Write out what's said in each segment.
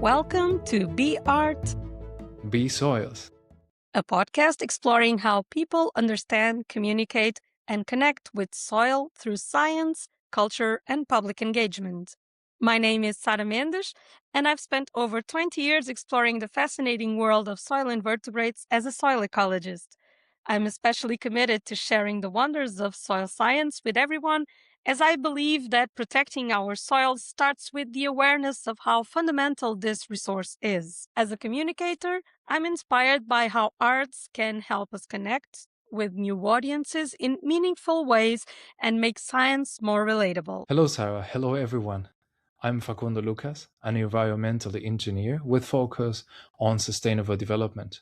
Welcome to Be Art, Be Soils. a podcast exploring how people understand, communicate, and connect with soil through science, culture, and public engagement. My name is Sara Mendes, and I've spent over 20 years exploring the fascinating world of soil invertebrates as a soil ecologist. I'm especially committed to sharing the wonders of soil science with everyone, as I believe that protecting our soils starts with the awareness of how fundamental this resource is. As a communicator, I'm inspired by how arts can help us connect with new audiences in meaningful ways and make science more relatable. Hello, Sarah. Hello, everyone. I'm Facundo Lucas, an environmental engineer with focus on sustainable development.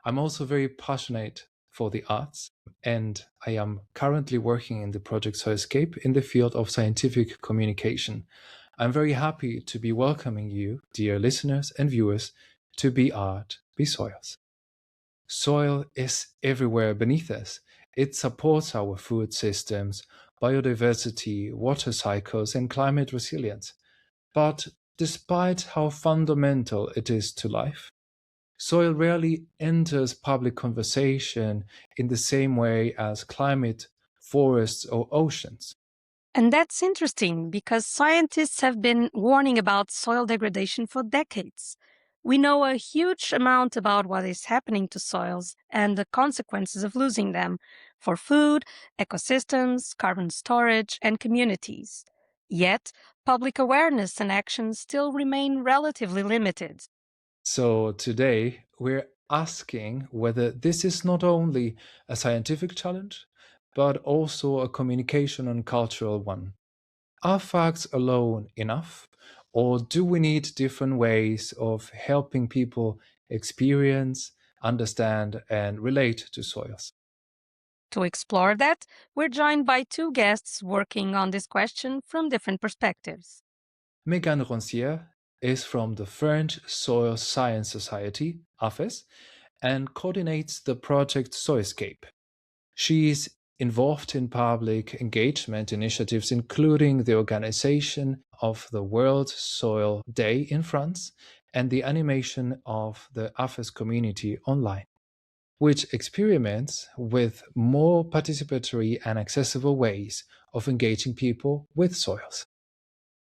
I'm also very passionate for the arts, and I am currently working in the project Soilscape in the field of scientific communication. I'm very happy to be welcoming you, dear listeners and viewers, to Be Art, Be Soils. Soil is everywhere beneath us. It supports our food systems, biodiversity, water cycles, and climate resilience. But despite how fundamental it is to life, soil rarely enters public conversation in the same way as climate, forests, or oceans. And that's interesting because scientists have been warning about soil degradation for decades. We know a huge amount about what is happening to soils and the consequences of losing them for food, ecosystems, carbon storage, and communities. Yet, public awareness and action still remain relatively limited. So today we're asking whether this is not only a scientific challenge, but also a communication and cultural one. Are facts alone enough, or do we need different ways of helping people experience, understand, and relate to soils? To explore that, we're joined by two guests working on this question from different perspectives. Megan Roncière is from the French Soil Science Society, AFES, and coordinates the project Soilscape. She is involved in public engagement initiatives, including the organization of the World Soil Day in France and the animation of the AFES community online, which experiments with more participatory and accessible ways of engaging people with soils.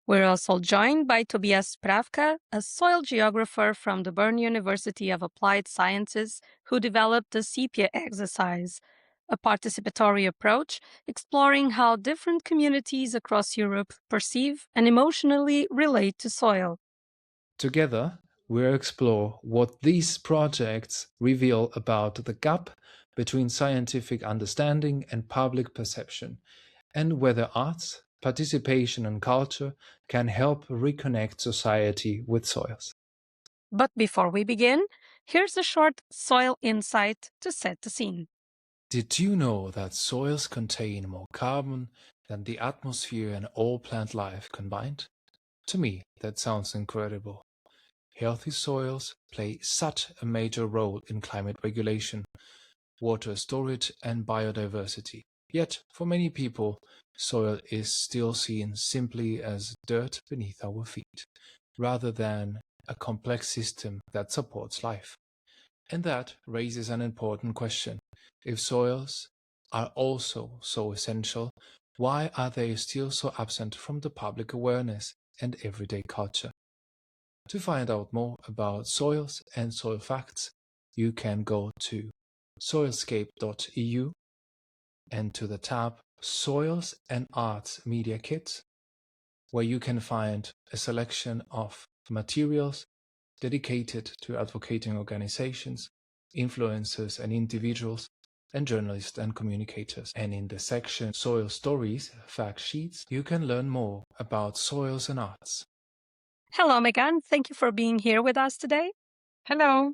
We're also joined by Tobias Pravka, a soil geographer from the Bern University of Applied Sciences, who developed the Sepia exercise, a participatory approach exploring how different communities across Europe perceive and emotionally relate to soil. Together, we'll explore what these projects reveal about the gap between scientific understanding and public perception, and whether arts, participation, and culture can help reconnect society with soils. But before we begin, here's a short soil insight to set the scene. Did you know that soils contain more carbon than the atmosphere and all plant life combined? To me, that sounds incredible. Healthy soils play such a major role in climate regulation, water storage, and biodiversity. Yet, for many people, soil is still seen simply as dirt beneath our feet, rather than a complex system that supports life. And that raises an important question. If soils are also so essential, why are they still so absent from the public awareness and everyday culture? To find out more about soils and soil facts, you can go to soilscape.eu and to the tab Soils and Arts Media Kit, where you can find a selection of materials dedicated to advocating organizations, influencers and individuals, and journalists and communicators. And in the section Soil Stories, Fact Sheets, you can learn more about soils and arts. Hello, Megan. Thank you for being here with us today. Hello.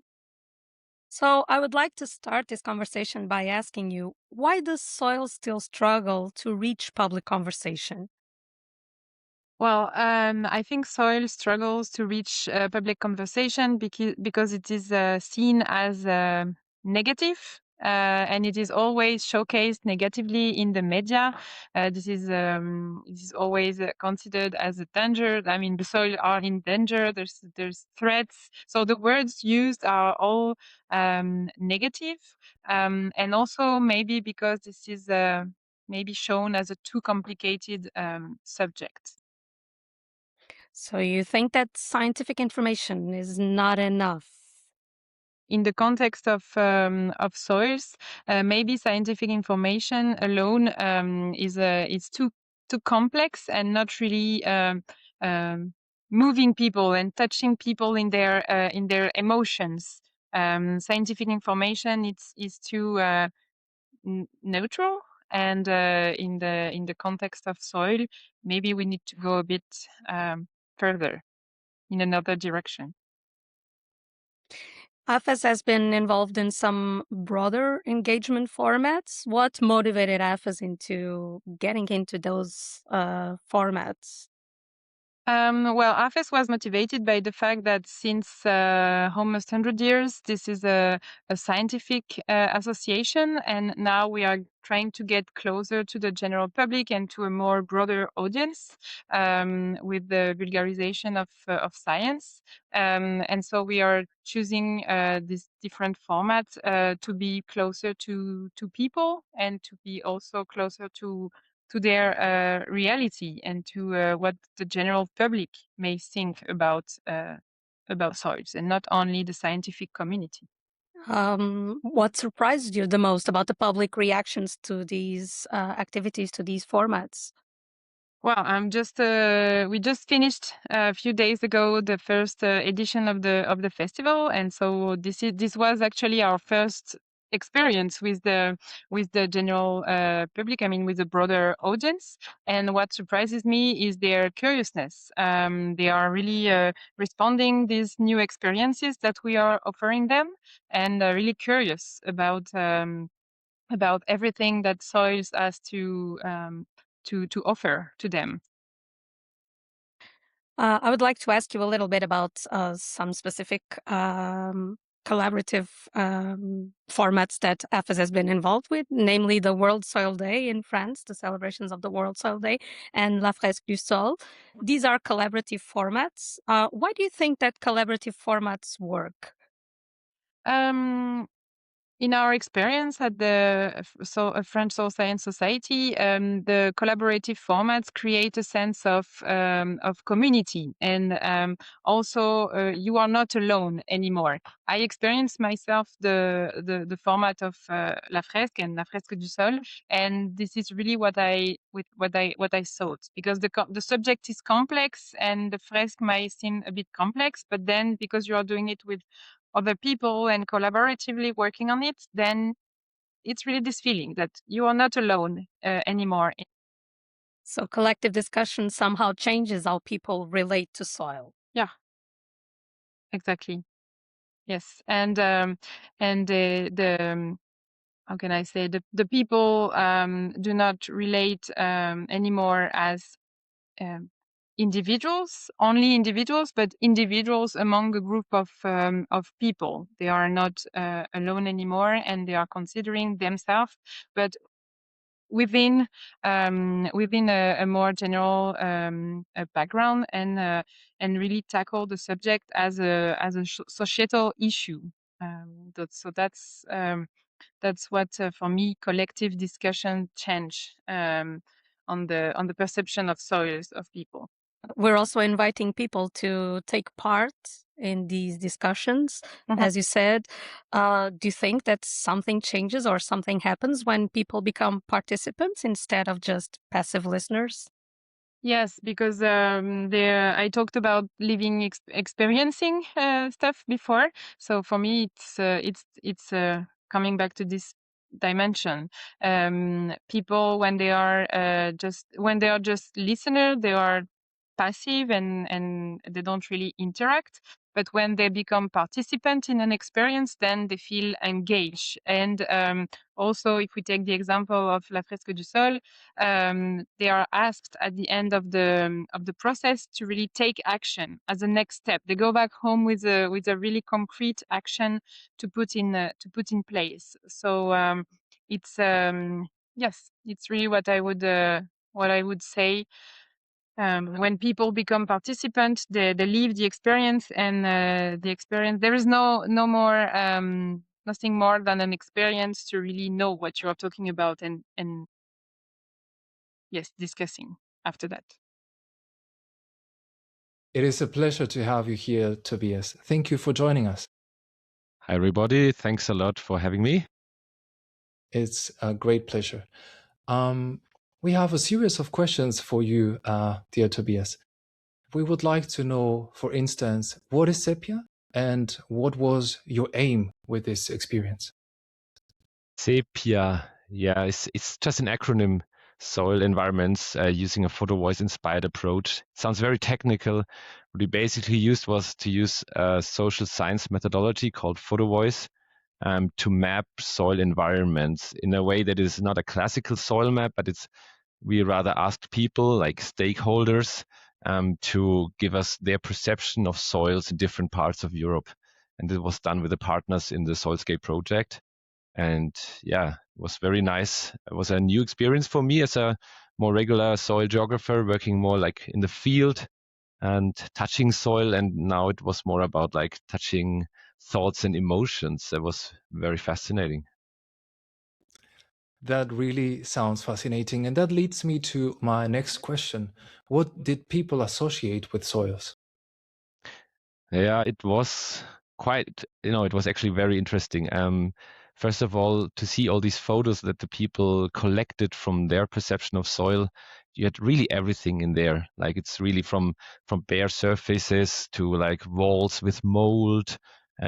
So, I would like to start this conversation by asking you, why does soil still struggle to reach public conversation? Well, I think soil struggles to reach public conversation because it is seen as negative and it is always showcased negatively in the media. This is always considered as a danger. I mean, the soil are in danger. There's threats. So the words used are all negative, and also maybe because this is maybe shown as a too complicated subject. So you think that scientific information is not enough? In the context of soils, maybe scientific information alone is too complex and not really moving people and touching people in their emotions. Scientific information is too neutral, and in the context of soil, maybe we need to go a bit further in another direction. AFES has been involved in some broader engagement formats. What motivated AFES into getting into those formats? Well, AFES was motivated by the fact that since almost 100 years, this is a scientific association, and now we are trying to get closer to the general public and to a more broader audience with the vulgarization of science. And so we are choosing these different formats to be closer to people and to be also closer to their reality and to what the general public may think about soils, and not only the scientific community. What surprised you the most about the public reactions to these activities, to these formats? Well, we just finished a few days ago the first edition of the festival, and so this was actually our first experience with the general public. I mean, with the broader audience. And what surprises me is their curiousness. They are really responding these new experiences that we are offering them, and really curious about everything that soils has to offer to them. I would like to ask you a little bit about some specific collaborative formats that AFES has been involved with, namely the World Soil Day in France, the celebrations of the World Soil Day, and La Fresque du Sol. These are collaborative formats. Why do you think that collaborative formats work? Um, in our experience at the French Soil Science Society, the collaborative formats create a sense of community, and also you are not alone anymore. I experienced myself the format of La Fresque and La Fresque du Sol, and this is really what I thought, because the subject is complex and the fresque might seem a bit complex, but then because you are doing it with other people and collaboratively working on it, then it's really this feeling that you are not alone anymore. So collective discussion somehow changes how people relate to soil. Yeah, exactly. Yes, and the how can I say, the people do not relate anymore as individuals, only individuals, but individuals among a group of people. They are not alone anymore, and they are considering themselves, but within a more general background, and really tackle the subject as a societal issue. That's what for me collective discussion change on the perception of soils of people. We're also inviting people to take part in these discussions. Mhm. As you said, do you think that something changes or something happens when people become participants instead of just passive listeners? Yes, because I talked about living experiencing stuff before. So for me, it's coming back to this dimension. People, when they are just listener, they are passive, and they don't really interact. But when they become participant in an experience, then they feel engaged. And also, if we take the example of La Fresque du Sol, they are asked at the end of the process to really take action as a next step. They go back home with a really concrete action to put in place. So it's yes, it's really what I would say. When people become participants, they leave the experience, and the experience, there is no more nothing more than an experience to really know what you are talking about, and yes, discussing after that. It is a pleasure to have you here, Tobias. Thank you for joining us. Hi, everybody. Thanks a lot for having me. It's a great pleasure. We have a series of questions for you, dear Tobias. We would like to know, for instance, what is Sepia and what was your aim with this experience? Sepia, yeah, it's just an acronym, soil environments using a photo voice inspired approach. It sounds very technical. What we basically used was to use a social science methodology called photo voice to map soil environments in a way that is not a classical soil map, but we rather asked people like stakeholders to give us their perception of soils in different parts of Europe. And it was done with the partners in the Soilscape project. And yeah, it was very nice. It was a new experience for me as a more regular soil geographer, working more like in the field and touching soil. And now it was more about like touching thoughts and emotions. That was very fascinating. That really sounds fascinating. And that leads me to my next question. What did people associate with soils? Yeah, it was quite, it was actually very interesting. First of all, to see all these photos that the people collected from their perception of soil, you had really everything in there. Like it's really from bare surfaces to like walls with mold,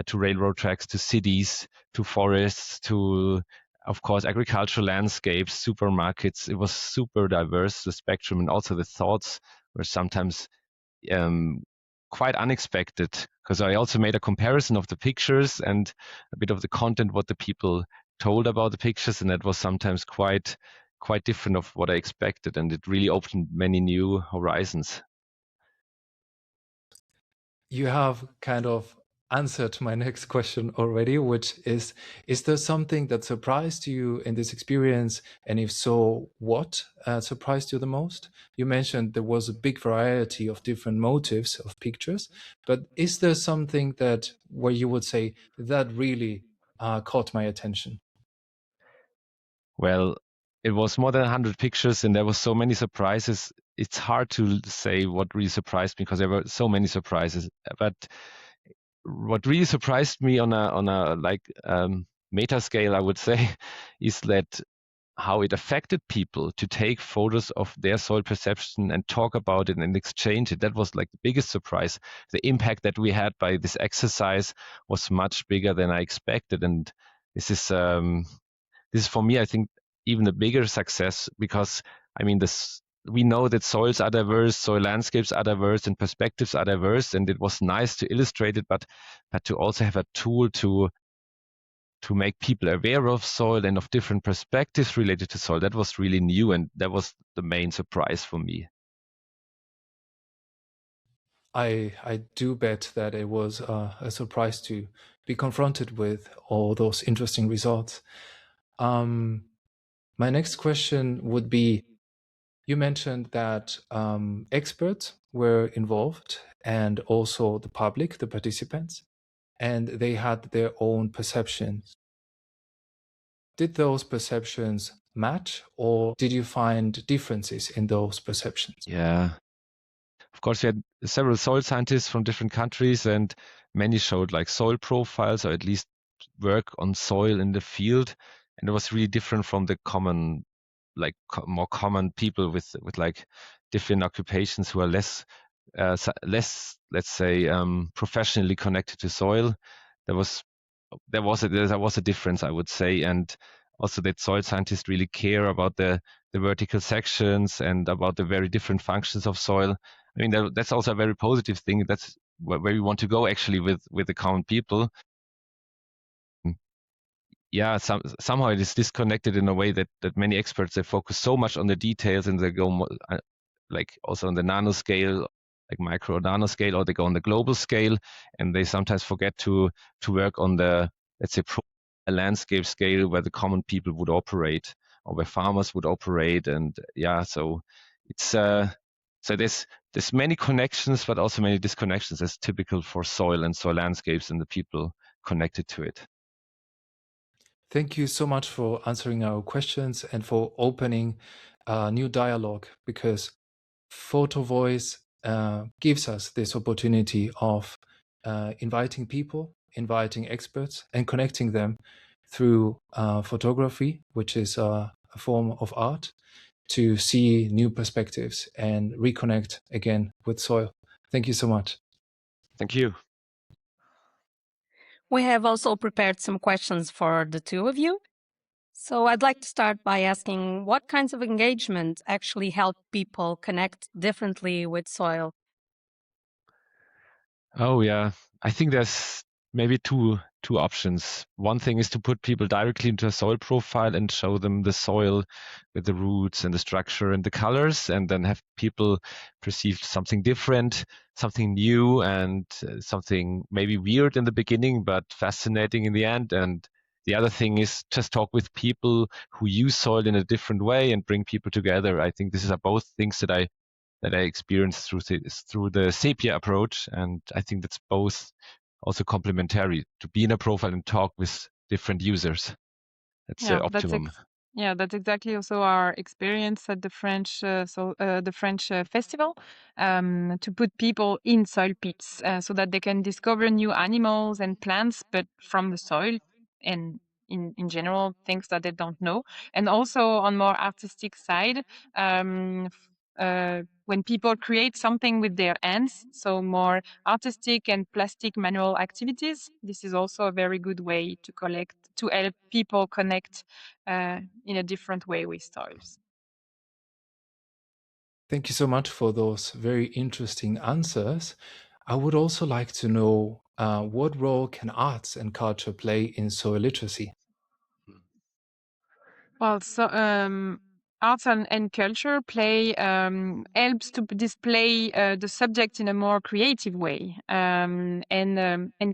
to railroad tracks, to cities, to forests, to of course agricultural landscapes, supermarkets. It was super diverse, the spectrum, and also the thoughts were sometimes quite unexpected, because I also made a comparison of the pictures and a bit of the content, what the people told about the pictures, and that was sometimes quite different of what I expected, and it really opened many new horizons. You have kind of answered my next question already, which is there something that surprised you in this experience? And if so, what surprised you the most? You mentioned there was a big variety of different motives of pictures, but is there something that where you would say that really caught my attention? Well, it was more than 100 pictures and there was so many surprises. It's hard to say what really surprised me because there were so many surprises. But what really surprised me on a like meta scale, I would say, is that how it affected people to take photos of their soil perception and talk about it and exchange it. That was like the biggest surprise. The impact that we had by this exercise was much bigger than I expected. And this is for me, I think, even a bigger success because, I mean, we know that soils are diverse, soil landscapes are diverse, and perspectives are diverse. And it was nice to illustrate it, but to also have a tool to make people aware of soil and of different perspectives related to soil. That was really new, and that was the main surprise for me. I do bet that it was a surprise to be confronted with all those interesting results. My next question would be, you mentioned that experts were involved and also the public, the participants, and they had their own perceptions. Did those perceptions match, or did you find differences in those perceptions? Yeah. Of course, we had several soil scientists from different countries, and many showed like soil profiles, or at least work on soil in the field. And it was really different from the common, like more common people with like different occupations who are less, let's say, professionally connected to soil. There was a difference, I would say, and also that soil scientists really care about the vertical sections and about the very different functions of soil. I mean, that's also a very positive thing. That's where we want to go actually with the common people. Yeah, somehow it is disconnected in a way that many experts, they focus so much on the details and they go like also on the nanoscale, like micro nanoscale, or they go on the global scale, and they sometimes forget to work on the, let's say, landscape scale where the common people would operate or where farmers would operate. And yeah, so it's so there's many connections, but also many disconnections, as typical for soil and soil landscapes and the people connected to it. Thank you so much for answering our questions and for opening a new dialogue, because photo voice gives us this opportunity of inviting people, inviting experts, and connecting them through photography, which is a form of art, to see new perspectives and reconnect again with soil. Thank you so much. Thank you. We have also prepared some questions for the two of you. So I'd like to start by asking what kinds of engagement actually help people connect differently with soil? Oh yeah, I think there's maybe two options. One thing is to put people directly into a soil profile and show them the soil with the roots and the structure and the colors, and then have people perceive something different, something new, and something maybe weird in the beginning but fascinating in the end. And the other thing is just talk with people who use soil in a different way and bring people together. I think these are both things that I experienced through the sepia approach, and I think that's both also complementary to be in a profile and talk with different users. That's Yeah, optimum. that's exactly also our experience at the French festival, to put people in soil pits so that they can discover new animals and plants, but from the soil, and in general things that they don't know. And also on more artistic side, when people create something with their hands, so more artistic and plastic manual activities, this is also a very good way to help people connect in a different way with soils. Thank you so much for those very interesting answers. I would also like to know what role can arts and culture play in soil literacy? Well, so arts and culture play helps to display the subject in a more creative way, and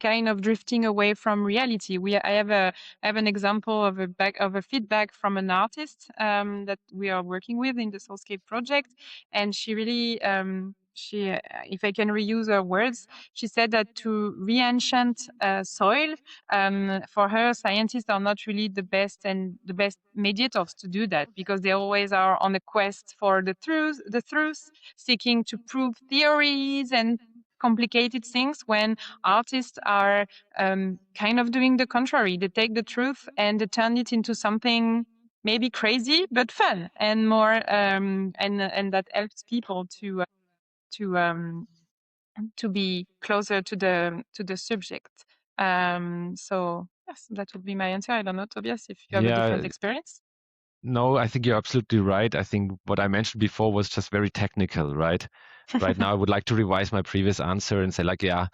kind of drifting away from reality. I have an example of a feedback from an artist that we are working with in the Soulscape project, and she really if I can reuse her words, she said that to re-enchant soil, for her, scientists are not really the best mediators to do that, because they always are on a quest for the truth, seeking to prove theories and complicated things, when artists are kind of doing the contrary. They take the truth and they turn it into something maybe crazy but fun and more, and that helps people to be closer to the subject. So yes, that would be my answer. I don't know, Tobias, if you have a different Yeah, experience. no, I think you're absolutely right. I think what I mentioned before was just very technical, right? Right now, I would like to revise my previous answer and say, like, yeah,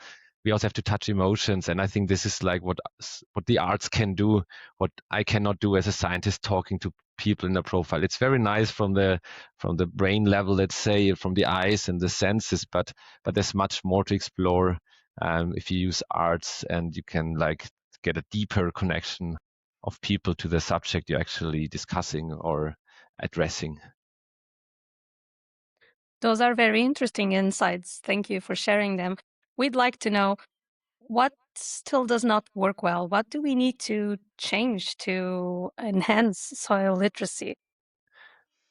we also have to touch emotions, and I think this is like what the arts can do, what I cannot do as a scientist talking to people in a profile. It's very nice from the brain level, let's say, from the eyes and the senses, but there's much more to explore if you use arts, and you can like get a deeper connection of people to the subject you're actually discussing or addressing. Those are very interesting insights. Thank you for sharing them. We'd like to know what still does not work well. What do we need to change to enhance soil literacy?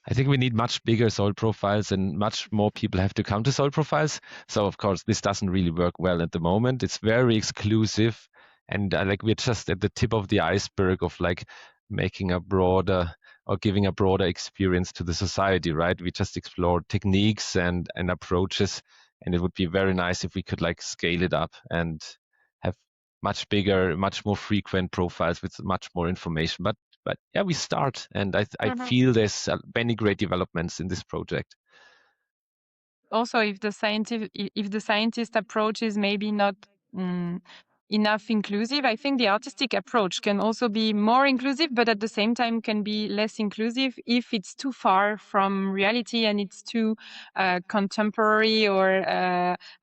I think we need much bigger soil profiles, and much more people have to come to soil profiles. So of course, this doesn't really work well at the moment. It's very exclusive, and like we're just at the tip of the iceberg of like making a broader or giving a broader experience to the society, right? We just explore techniques and approaches, and it would be very nice if we could like scale it up and have much bigger, much more frequent profiles with much more information. But yeah, we start, and I feel there's many great developments in this project. also if the scientist approach is maybe not enough inclusive, I think the artistic approach can also be more inclusive, but at the same time can be less inclusive if it's too far from reality and it's too contemporary or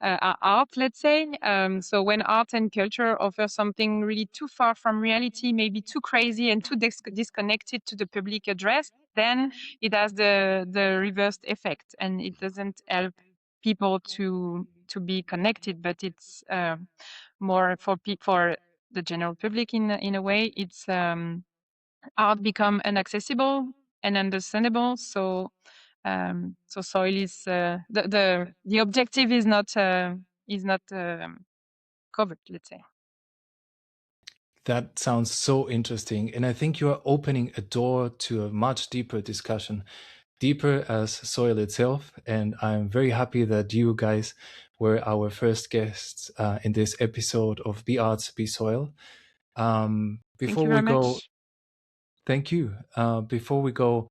art, let's say. So when art and culture offer something really too far from reality, maybe too crazy and too disconnected to the public address, then it has the reversed effect, and it doesn't help people to be connected, but it's more for the general public in a way. It's art become inaccessible and understandable. So soil is the objective is not covered, let's say. That sounds so interesting. And I think you are opening a door to a much deeper discussion, deeper as soil itself. And I'm very happy that you guys were our first guests in this episode of Be Arts, Be Soil. Thank you very much. Thank you. Before we go,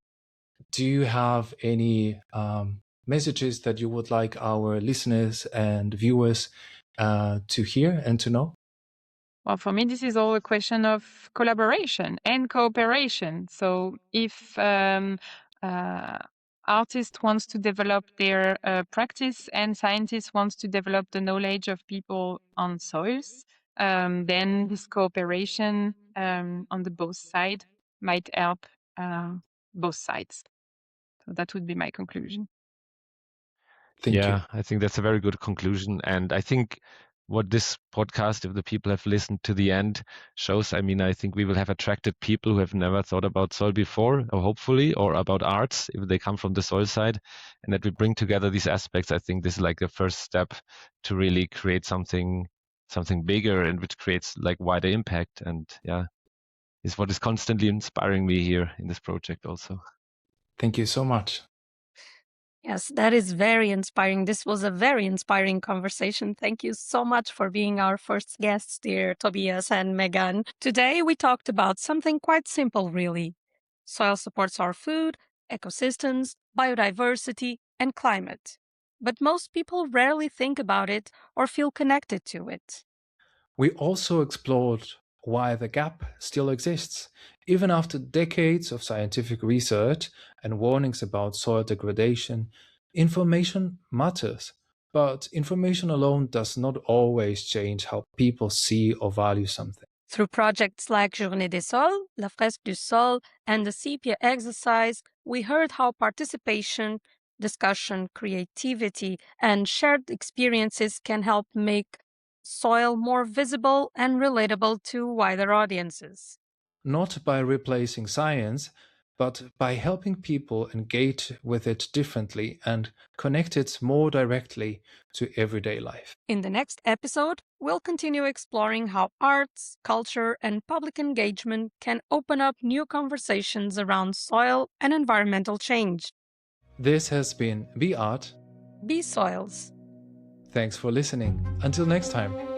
do you have any messages that you would like our listeners and viewers to hear and to know? Well, for me, this is all a question of collaboration and cooperation. So if artist wants to develop their practice and scientists wants to develop the knowledge of people on soils, then this cooperation on the both side might help both sides. So that would be my conclusion. Thank you. I think that's a very good conclusion. And I think what this podcast, if the people have listened to the end, shows, I think we will have attracted people who have never thought about soil before, or hopefully, or about arts, if they come from the soil side, and that we bring together these aspects. I think this is like the first step to really create something bigger and which creates like wider impact. And is what is constantly inspiring me here in this project also. Thank you so much. Yes, that is very inspiring. This was a very inspiring conversation. Thank you so much for being our first guests, dear Tobias and Megan. Today we talked about something quite simple, really. Soil supports our food, ecosystems, biodiversity, and climate. But most people rarely think about it or feel connected to it. We also explored why the gap still exists. Even after decades of scientific research and warnings about soil degradation, information matters. But information alone does not always change how people see or value something. Through projects like Journée des Sols, La Fresque du Sol, and the Sepia exercise, we heard how participation, discussion, creativity, and shared experiences can help make soil more visible and relatable to wider audiences. Not by replacing science, but by helping people engage with it differently and connect it more directly to everyday life. In the next episode, we'll continue exploring how arts, culture, and public engagement can open up new conversations around soil and environmental change. This has been Be Art, Be Soils. Thanks for listening. Until next time.